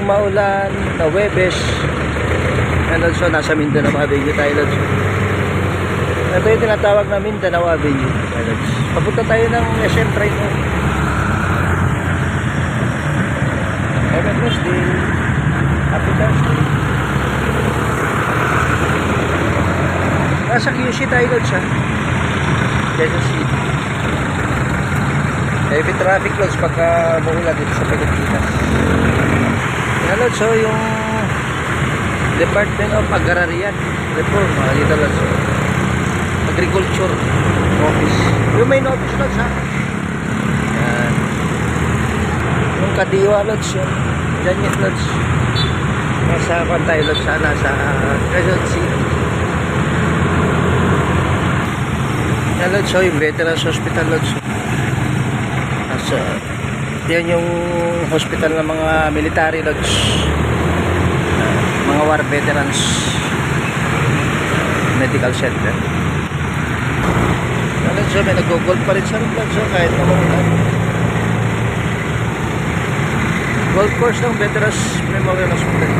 maulan na Webes. And also nasa Mindanao Avenue tayo, Lods. Ito yung tinatawag na Mindanao Avenue, Lods. Papunta tayo ng SM Drive. Happy Thursday. Happy Thursday. Nasa QC tayo, Lods, ha. Quezon City. Heavy traffic, Lods, pagka maulan dito sa Pilipinas. Yan, Lods, so yung Department of Agrarian Reform, dito, Lods, Agriculture Office. Yung main office, Lods, ha. Yan. Yung Kadiwa, Lods, yun. Yan yun, Lods. Nasa tayo, Lods, ha. Nasa Quezon City. Yan, Lods, so yung Veterans Hospital, Lods. So, yan yung hospital ng mga military, Lods. Mga war veterans medical center. Lods, so may nag-golf pa rin sa Lods, so kahit naman golf course ng Veterans Memorial Hospital.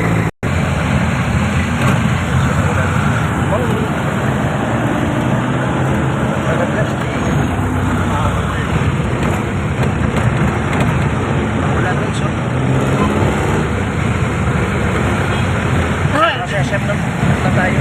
SM na tayo.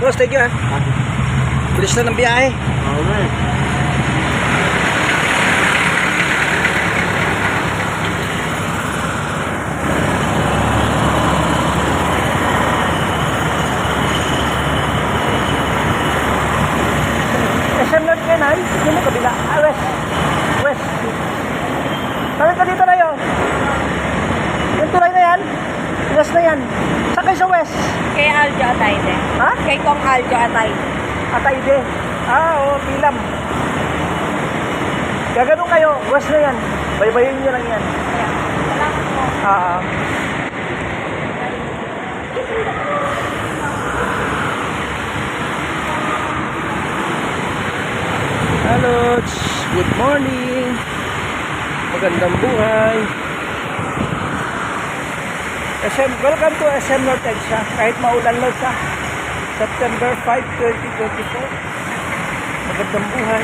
Boss, thank you, ha. Bilis na ng biyahe. Okay. SM North Canal, yun yung kabila. West. West. Tawid ka dito na yun. Yung tulay na yan. West na yan. Saan kayo sa West? Kay Aljo Atayde. Ha? Kay Kong Aljo Atayde. Atayde. Oo, Pilam. Gaganon kayo. West na yan. Baybayin nyo lang yan. Salamat po. Hello, good morning. Magandang buhay. Welcome to SM North Edsa. Kahit maulan, Lods, ha. September 5, 2024. Magandang buhay.